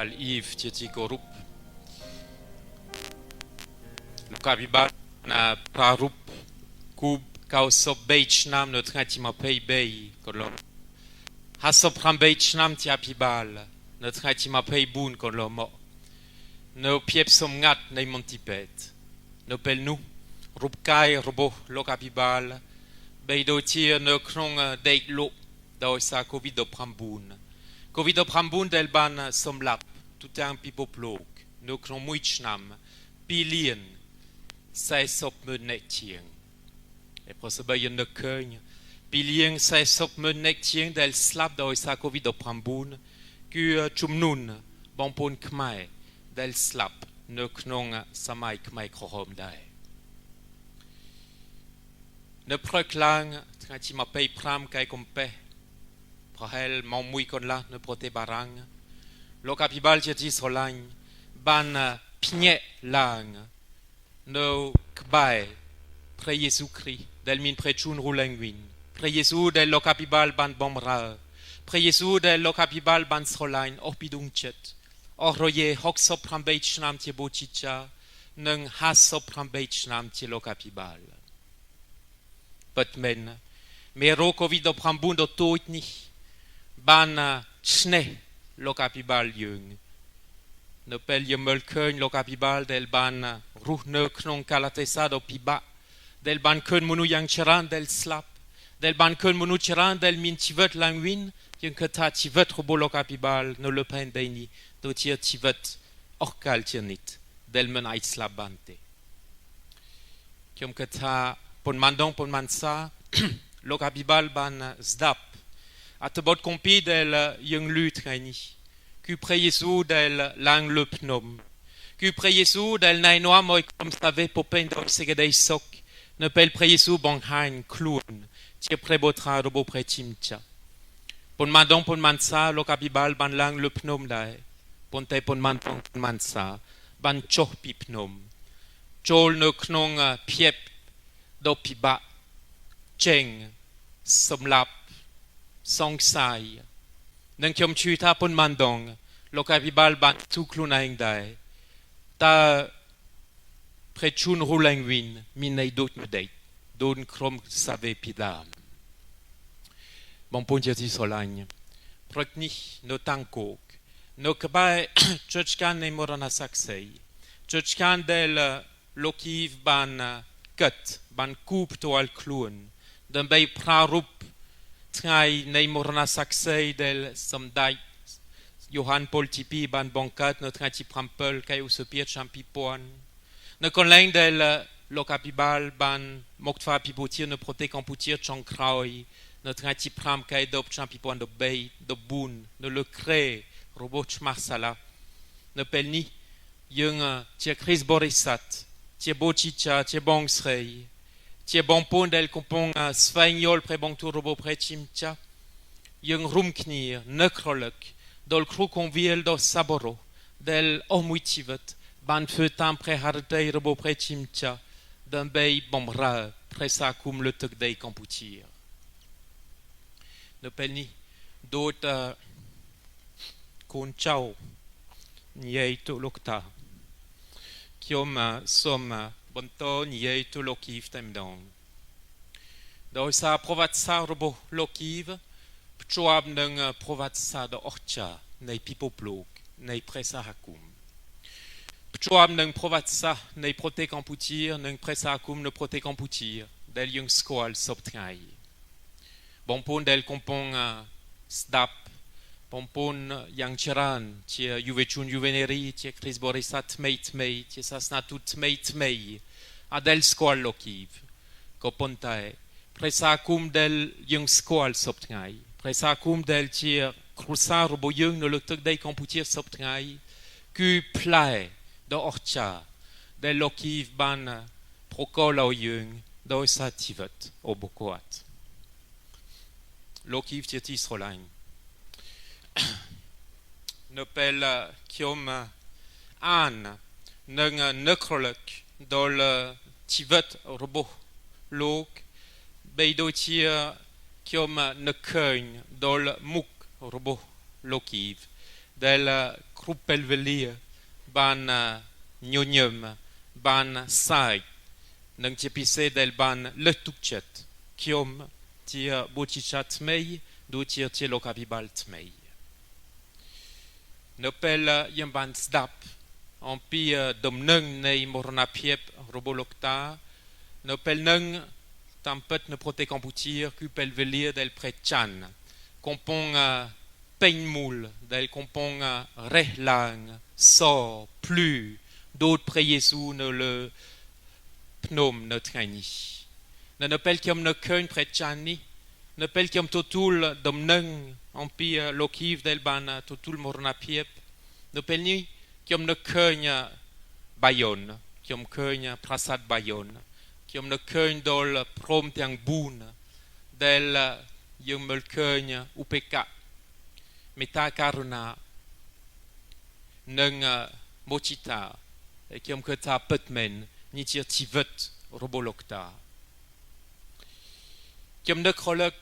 Val Yves Tieti Gorup. Lukabibal na Prarup Kub Kausop Beichnam notre intima pay bay kolom. Hasop ram Beichnam tiapibal notre intima pay boon kolomo. No piepsom ngat nei montipet. No pel nous Rupkai robo lokabibal. Beidotir no kron deit lo da sa Covid do pramboun. Covid do pramboun del ban somlap tout un pipoplok. No kron muichnam pilien sai sop menetien. Et pour ce bayen de cogne, pilien sai sop menetien del slap da sa Covid do pramboun que chumnun bonpon kmai del slap no knon samai kmai krohom dai. Ne proclang, trantima pay pram kai kompe. Prahel mon mui kon la ne prote barang. Lo capibal jeti solagne, ban pnie lang. No kbai, pre Jésus Christ, del min prechun roulenguin. Pre Jésus del lo capibal ban bomra. Pre Jésus del lo capibal ban solagne, orpidungchet. Orroye hoxop pram beichnam tie bochicha, nung hasop pram beichnam tie lo capibal. Patmen, mero Covid do pramboun do toitni, ban chne lo capibal jung. No pel je mulkeun lo capibal del ban ruhne knon kalatesa do piba, del ban keun monu yang cheran del slap, del ban keun monu cheran del min tivet langwin, jung keta tivet robo lo capibal no le pen beini, do tir tivet orkal tiernit, del men ait slap bante. Jung keta pon mandon pon mansa lo capibal ban zdap at bot kompi del yung lut reini ku pre Jésus del lang le pnom ku pre Jésus del nainoa moi comme save popen do segedei sok ne pel pre Jésus bon hain kloun tie prebotra robo pretimcha pon mandon pon mansa lo capibal ban lang le pnom dai pon te pon mandon pon mansa ban choh pi pnom chol no knon piep do piba cheng somlap song sai nang kyom chu ta pon mandong lo capibal ban tu klunaing dai ta prechun roulenguin minei dot medei don krom save pidam bon ponjati solagne prokni no tankok no kbai churchkan ne morana saksei churchkan del lokiv ban kat ban coupe to al kloen den bei prarup trai nei morna saksei del samdai Johann Paul Tipi ban bankat notre anti prampel kai usopir champipon ne konleng del lo capibal ban moktfa pipotir ne prote kamputir chankroi notre anti pram kai dop champipon do bei do bun ne le cré robot marsala ne pelni yung tia Chris Borisat tie bochicha tie bongsrei tie bonpon del kompon svagnol pre bontour robo pre chimcha yung rumknir nekrolek dol kru conviel do saboro del omuitivet ban feutan pre hardei robo pre chimcha d'un bei bombra pre sakum le tuk dei kamputir ne pelni dot kon chao niei to lokta kiom som bonto niei to lokiv temdong do sa provatsa robo lokiv pchoab nung provatsa do orcha nei pipoplok nei presa hakum pchoab nung provatsa nei prote kamputir nung presa hakum ne prote kamputir del yung skoal soptrai bonpon del kompon sdap pompon yang cheran tie juvechun juveneri tie Chris Borisat meit tie sasnatut meit adel skoal lokiv kopontae presakum del yung skoal soptngai presakum del tie krusa robo yung no loktok dei kamputir soptngai ku plae do orcha del lokiv ban prokola o yung do sativet o bokoat lokiv tie tisrolain ne pel kiom an nung nekrolek dol tivet robo lok beido tia kiom ne keun dol muk robo lokiv del Kruppelvelia, ban Nyonyum, ban Sai, nang tiepise del ban Letukchet, Kiom, tia Bochichat mei, do tia Lokabibal tmei. Nopel yem ban Sdap, en pi domnung nei mornapiep robolokta, nopel nung tampet ne protekamputir Kupelvelia del Pretchan, compong Peinmoul, del compong Rehlang, Sor, Plus, d'autres près Jésus ne le pnom ne traini. Ne nopel kiom ne keun Pretchani, nopel kiom totul domnung, en pi lokiv del ban totul mornapiep, nopel ni kiom ne keun Bayonne, kiom keun Prasad Bayonne, kiom ne keun dol prom tiang boun, del yom mel keun upeka, meta karuna, nung mochita, et kiom keta petmen, ni tir tivet robolokta. Kiom ne krolok,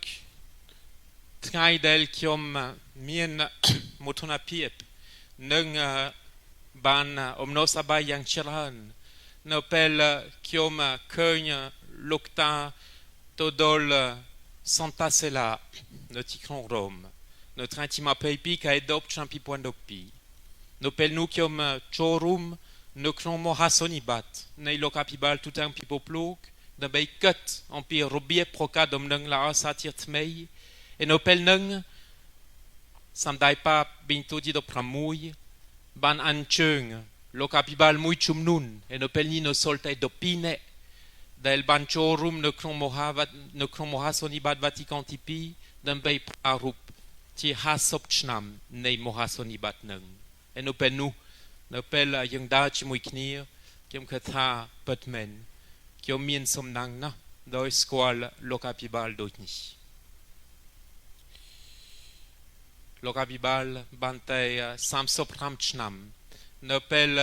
trai del kiom mien motonapiep, nung ban omnos abay yang chiran, nopel kiom keun lokta todol Santa Sela, ne tikron Rome, notre intima peipi ka edop champi poindopi. Nopel nou kiom chorum, ne kron mohasonibat, nei lokapibal tout un pipoplok, ne bay ket en pi robie proka domnung la asatir tmei, et nopel nung, samdai pa binto di do pramouy, ban anchung, lokapibal mouy chumnun, et nopel ni no solte dopine, del banchorum ne kron mohasonibat vatikantipi, d'un bay prarup, ti hasopchnam nei mohasonibat nung. Et nopel nou, nopel yung da chi mouy knir, kiom keta petmen, kiom mien somnang na, do skwal lokapibal doitni. Lokapibal bantay samsopramchnam, nopel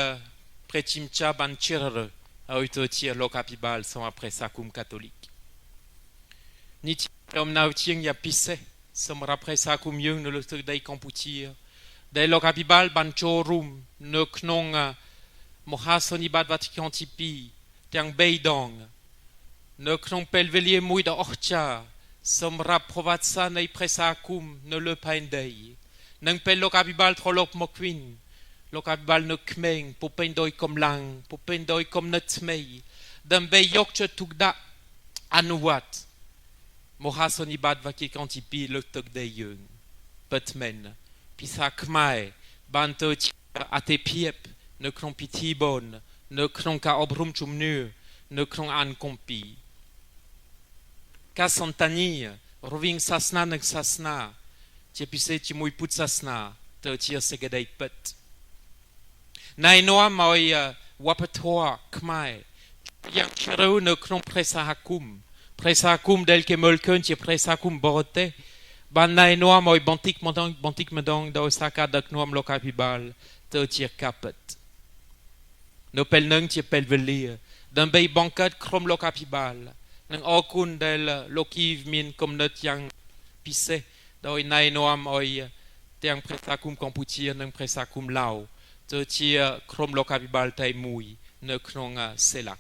pretimcha ban chirre, a tir lokapibal son après sakum catholique. Ni tiom nautieng ya pisse, som après sakum yung ne le dei kamputir, de lokapibal ban chorum, ne knong mohasonibat vatikantipi, tiang beidong, ne knong pelvelier mouy da orcha, som raprovatsa nei presakum ne le paindei, nang pel lokapibal trolop mokwin, lokapibal ne kmeng, popendoi kom lang, popendoi kom ne tmei, d'un bei yokche tukda anuat, mohasonibat vatikantipi le tok de yung, petmen, pisa kmae, banto ate piep, ne kron pitibon, ne kron ka obrum chumnur, ne kron an kompi. Ka santani, roving sasna nek sasna, tiepise ti mouy put sasna, te tir segedei pet. Na enoa moi wapetoa kmae, yang chireu ne kron presa hakum del ke molken ti presa hakum borote, ban na enoa moi bantik medong da osaka dak noam lokapibal, te tir kapet. Nopel nung ti pelvelir, d'un bay bankat krom lokapibal, nang okun del lokiv min kom not yang pisse, da oi na enoam oi tiang presakum kamputir nang presakum lao, te tir krom lokapibal tay mouy, ne kron selak.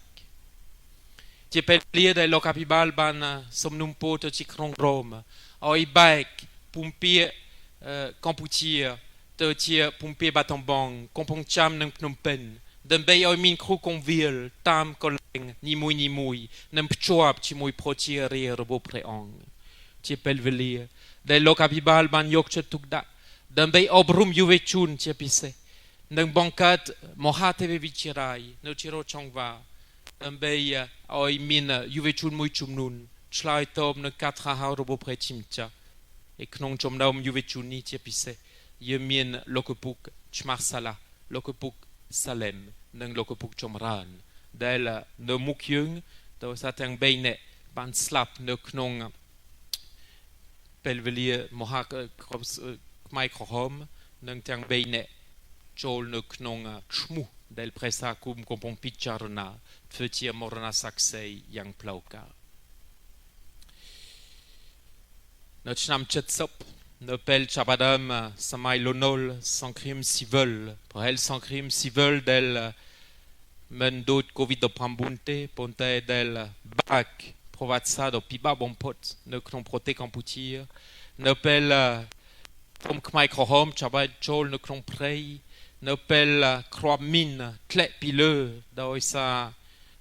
Ti pelvelir del lokapibal ban somnumpo te ti kron Rome, oi baek pumpi kamputir, te tir pumpi batambang, kompong cham nang Phnom Penh, d'un bay oi min krou konvil, tam koleng, ni mouy, n'em pchoab ti mouy protir rir bo preang. Ti pelvelir, del lokapibal ban yokche tukda, d'un bay obrum yuvechun ti pisse, d'un bankat mohateve vichirai, no tiro chongva, d'un bay oi min yuvechun mouy chumnun, chlai tom ne katra haur bo pretimcha, et knon chomnaum yuvechuni ti pisse, ye min lokopuk chmarsala, lokopuk Salem, nang lokopuk chomran, del ne mukyung, do satang beine, ban slap ne knong pelvelir mohak kmai krohom, nang tang beine, chol ne knong chmu, del presakum kompong picharna, fetir morna saksei yang plauka. Notre chnam chetsop, Nopel Chabadam Samai Lonol sans crime civil. Pour elle sans crime civil del men d'autres Covid de Prambunte, ponte del bac provatsa do piba bon pot, ne knon prote kamputir. Nopel Tom Kmai Krohom Chabad Chol ne knon prei. Nopel Croix Mine Clé Pileux dans sa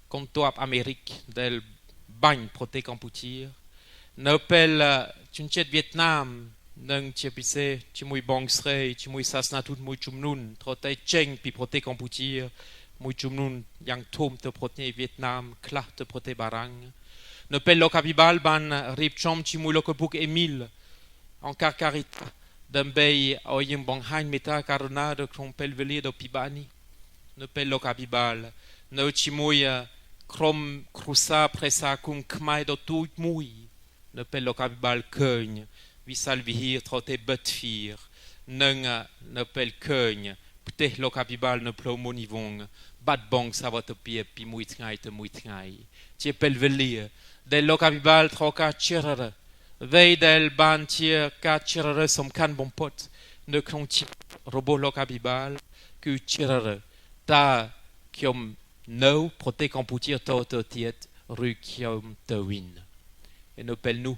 comptoir Amérique del bagne prote kamputir. Nopel Tunchet Vietnam nang chiapise chimui bongsre chimui sasna tout mui chumnun trote cheng pi prote kamputir mui chumnun yang tom te prote Vietnam klah te prote barang Nopel lokabibal ban rip chom chimui lokopuk Emile en karkarita dembei oyim bonghain meta karona de krompel veli do pibani Nopel lokabibal no chimui krom krusa presa kum kmai do tout mui Nopel lokabibal keugn Visal vihir trote betfir, nung nepel keugn, pte lokabibal ne plo monivong, bat bong savotopie pi muitngai te muitngai. Tie pel velir, del lokabibal troka tchirere, vei del ban tier ka tchirere som kan bon pot, ne klonti robo lokabibal, ku tchirere, ta kiom no prote kamputir to tiet, ru kiom te win. Et nepel nous,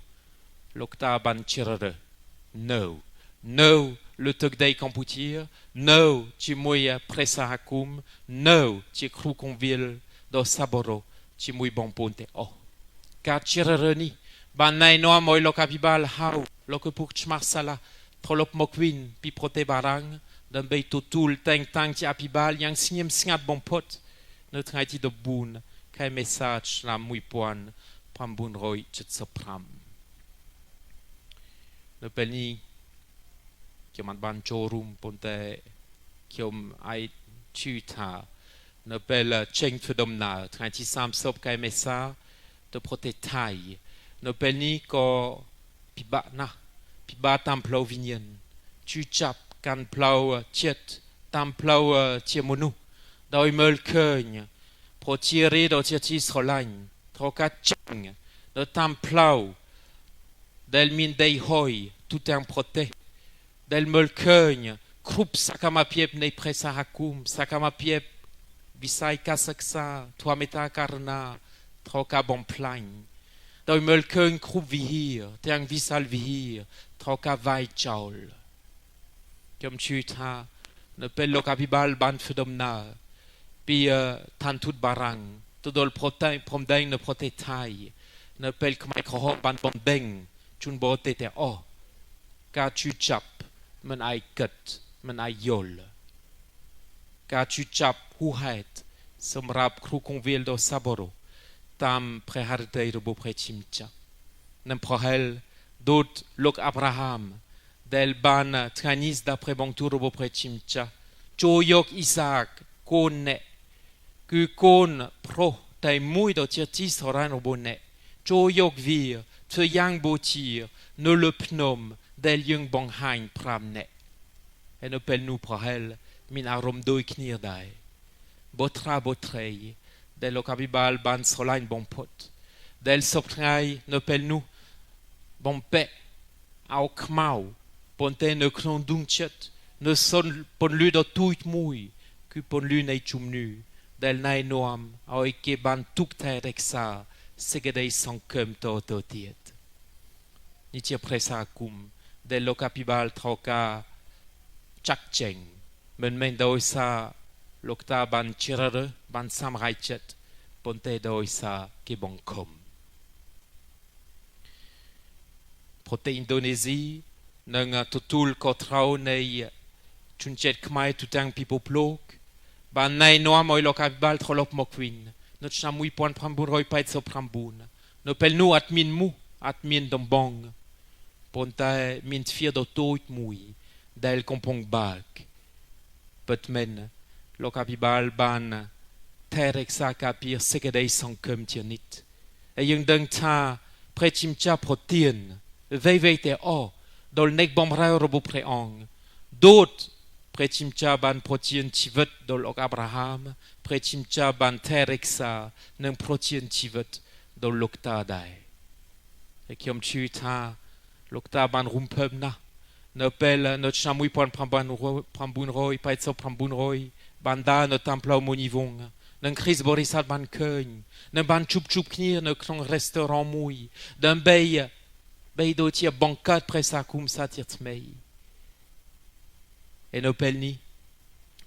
l'octa ban tchirere. No. No, le togdei kamputir. No, ti moya presa hakum. No, ti krou konvil do saboro. Ti moy bon ponte. Oh. Ka tchirere ni. Ban nai noa moy lokabibal hau. Lokepuk tchmarsala. Trolop mokwin pi prote barang. Dan bei totul teng tang ti apibal. Yang sinem singat bon pot. Ne traiti do boun. Kai message la mouy poan. Pram boun roy tchet sopram. Nopel ni kiom an ban chorum ponte kiom ai tuta nopel cheng fedomna tranti sam sop kai mesa te prote tai nopel ni ko piba tam plau vinien tu chap kan plau tiet tam plau tiemonu doi mel keugn pro tirer do tietis rolagne troka cheng de tam plau del min dei hoi, tout un proté. Del molkeugn, krup sakamapiep nei presa hakum, sakamapiep visai kasaksa, toi meta karna, troka bon plagne. Doi molkeugn krup vihir, teang visal vihir, troka vai chaul. Comme tu ta, ne pel lokabibal ban fedomna, pi tan tout barang, tudol protein promdeng ne prote tai, ne pel kmai krohop ban bondeng, chun bote te oh ka tu chap men ai ket men ai yol ka tu chap hu het somrap kru konvil do saboro tam prehardei do bo prechimcha nem prohel dot lok Abraham del ban tranis d'après bon tour bo prechimcha cho yok Isaac konne ku kon pro tai mui do tirtis horan obone cho yok vir te yang botir, ne le pnom, del yung bong hain pramne. En opel nou prahel, min arom do iknir dai. Botra botrei, del lokabibal ban srolain bon pot. Del soptrai, nopel nou, bon pe, au kmau, ponte ne knon dunchet, ne son pon lu do tuit mui, ku pon lu nei chumnu, del nai noam, au ike ban tukter eksa, segedei son kem to tiet. Ni tia presa akum, del lokapibal troka chakcheng, men doisa lokta ban chirere, ban samraichet, ponte doisa ke bon kom. Prote Indonésie, nang tutul kotrao nei chunchet kmai tutang pipo plok, ban nai noa moi lokapibal trolop mokwin, not chamui poan prambun roi pait so prambun. No pel nou at min mou, at min dombong. Ponta min tfir do toit moui, del kompong bak. Pet men, lokabibal ban, terek sa kapir sekedei san kem tiernit. E yung deng ta, prechimcha protien, vei te o, dol nek bomra robo preang. Dot, prechimcha ban protien tivet dol ok Abraham, prechimcha ban tereksa nang protien tivet dol lokta dai. E kiom tu ta lokta ban rumpemna, Nopel notre chamouille pour prendre roi, pas être prendre roi, banda notre temple au monivong. D'un Chris Borisat ban keun, d'un ban chup knir, ne kron restaurant mouille, d'un bay dotier bancat pressa kum satirt mei. Et nopel ni,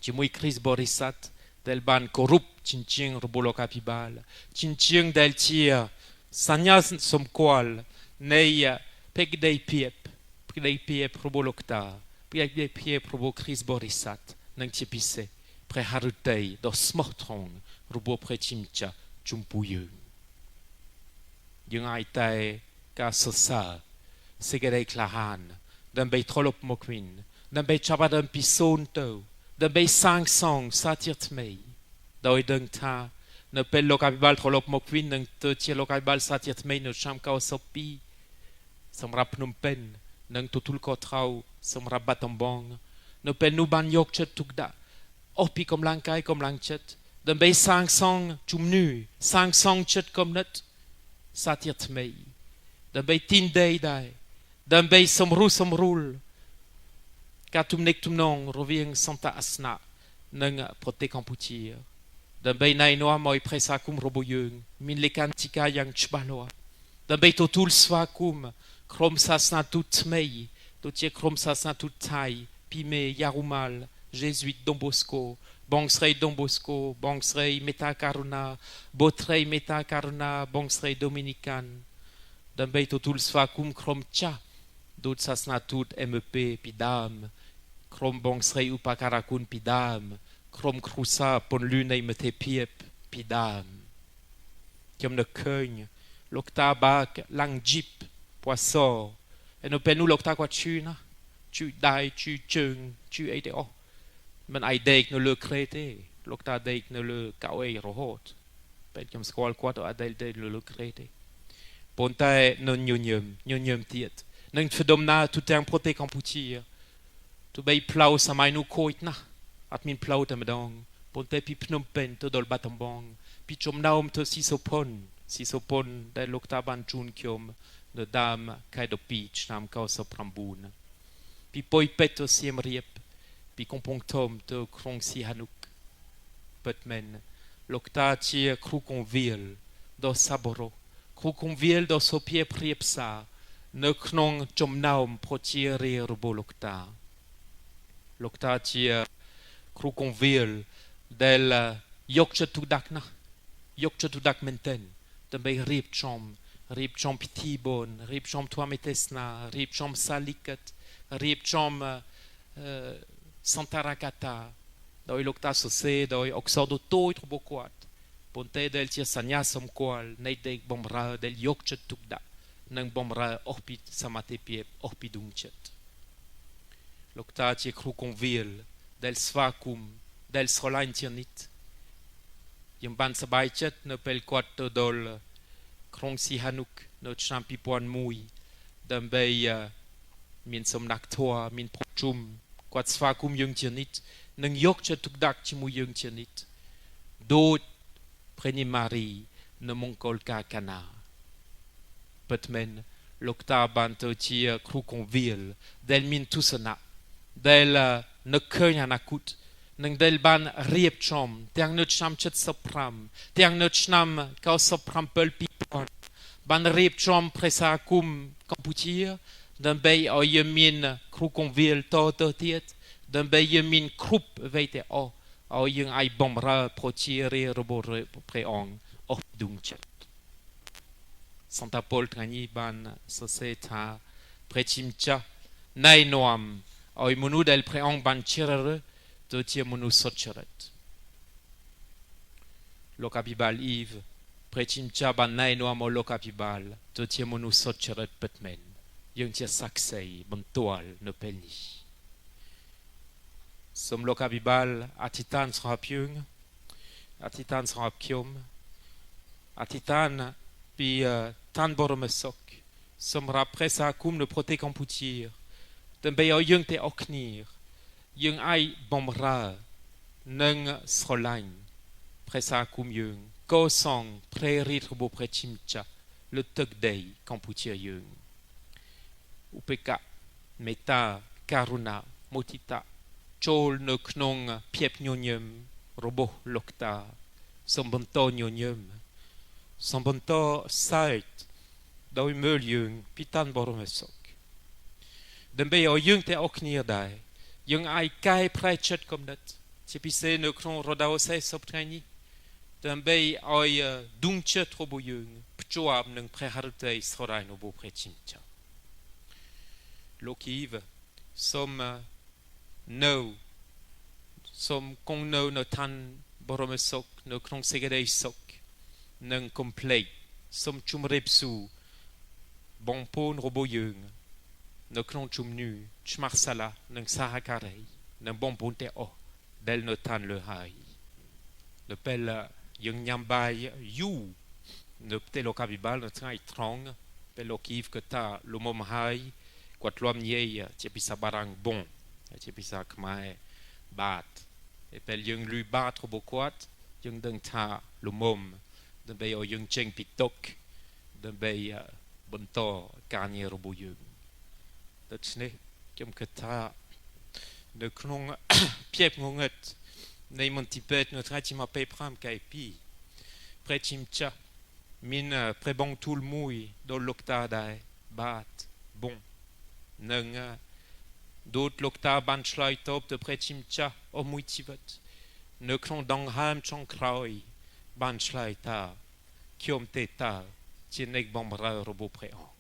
tu mouille Chris Borisat, del ban corrupt, chinching robolo capibal, chinching del tir, sanyas som qual, nei peg dei piep robolokta, peg dei piep robo Chris Borisat, nang tipisse, pre harutei, do smortron, robo pre chimcha, chumpuyu. Yung ai tai ka sosa, segedei klahan, d'un bei trolop mokwin, d'un bei chabadam pison to, d'un bei 500 satirt mei, doi dung ta, ne pel lokabibal trolop mokwin, nang te tia lokabibal satirt mei, no cham kao sopi, samra Phnom Penh, nang tutul kotrau, samra Battambang, no pel nu ban yok chet tukda, opi kom langkai kom lang chet, d'un bei 500 chumnu, 500 chet kom net, satirt mei, d'un bei tindei dai, d'un bei somrul, katum nek tum nong, rovieng Santa Asna, nang prote kamputir, d'un bei nainoa moi presa kum roboyeung, min lekantika yang chbaloa, d'un bei totul svakum, krom sasna tout mei, dotier krom sasna tout tai, pime yarumal, jésuite Don Bosco, Bongsrei Don Bosco, Bongsrei Meta Karuna, Botrei Meta Karuna, Bongsrei Dominican, d'un bei totul svakum krom tcha, dot sasna tout MEP pidam, krom Bongsrei upakarakun pidam, krom krusa pon lunei mete piep pidam. Kiam ne keun, lokta bak lang jeep, poissor, et no penu lokta kwa tuna, tu dai, tu chung, tu eite o. Men ai deik no le krete, lokta deik no le kawe rohot. Pen kiam skwal kwato adel deik no le krete. Pontae non nyonyum tiet. Nang tfedom na tout un prote kamputir. Tu bei plau sa mai no koit na. At min plau te medang. Pontae pi Phnom Penh to dol Battambang. Pi chom naum to sisopon de lokta ban chun kiom. De dam kai do peach nam kao so prambun. Pi poi peto siem riep. Pi kompong tom to krong si hanuk. Petmen. Lokta tia krukon vil. Do saboro. Krukon vil do so pie priep sa. Ne knong chom naum pro tia re robo lokta. Lokta tia krukon vil. Del yokcha tudakna. Yokcha tudak menten. Dembei riep chom. Riep chom pitibon, riep chom tuametesna, riep chom salikat, riep chom santarakata, doi lokta sose, doi oxodo toi troboquat, ponte del tia sanyasom kwal, nei dek bomra del yokchet tukda, nang bomra orpit samate piep, orpidungchet. Lokta tia krukon vil, del svakum, del srolain tiernit, yam ban sabaychet ne pel kwat dol, krong si hanuk, no champi poan mui, d'un bei min som naktoa, min prochum, kwat svakum yung tiernit, nang yok cha tukdak chimu yung tiernit. Dot preni mari, ne monkol ka kana. Petmen, lokta banto tia krukon vil, del min tusana, del ne keun anakut, nang del ban riep chom, tiang ne cham chet sopram, tiang ne chnam kao sopram pel pipon, ban riep chom presa kum kamputir, d'un bei o yemin krukon vil to tiet, d'un bei yemin krup veite o yung ai bomra protire robo preong, dungchet. Santa Paul trani ban soseta prechimcha, nai noam, o monu del preong ban chirere, to tia monu sotcheret. Lokabibal Yves, prechimcha ban nai noam o lokabibal, to tia monu sotcheret petmen. Yung tia saksei, bon toal, no pelni. Som lokabibal, atitan srap yung, atitan srap kiom, atitan pi tan boromesok, som rapresa kum ne prote kamputir, den be yung te oknir, yung ai bomra, neng srolain, presa kum yung, ko song, prerit robo prechimcha, le tuk dei kamputir yung. Upeka, meta, karuna motita chol no knong piep nyonyum robo lokta sombonto nyonyum sombonto sait doi möljung pitan boromesok dembe o jung te oknir dai jung ai kai prechet komnet chepise no kron rodao se soptrani dembe oi dungchet robo jung pchoab nung preharte isrorai no bo prechimcha lokiv som no som kong no tan boromesok no kron segedei sok nung complete som chumrepsu bon pon robo jung no kron chumnu chmarsala nung sahakarei nung bon ponte o del no tan le hai le pel jung nyambai you ne pte lo kabibal no trai trong pel lokiv que ta lo mom hai kwat lom ye chepisa barang bon chepisa kmae bat et pel jung lui bat robo kwat jung deng ta lo mom de be o jung cheng pitok de be bonto karnier robo jung dat sne kem que ta de knong piep ngonget nei mon tipet no trai ma pe pram kai pi pretim cha min prebong tout mouy do lokta dai bat bon nung dot lokta ban schlai top de pretim cha o mouy tivet ne kron dang ham chong kraoi ban schlai ta kiom te ta tienek bombra robo preong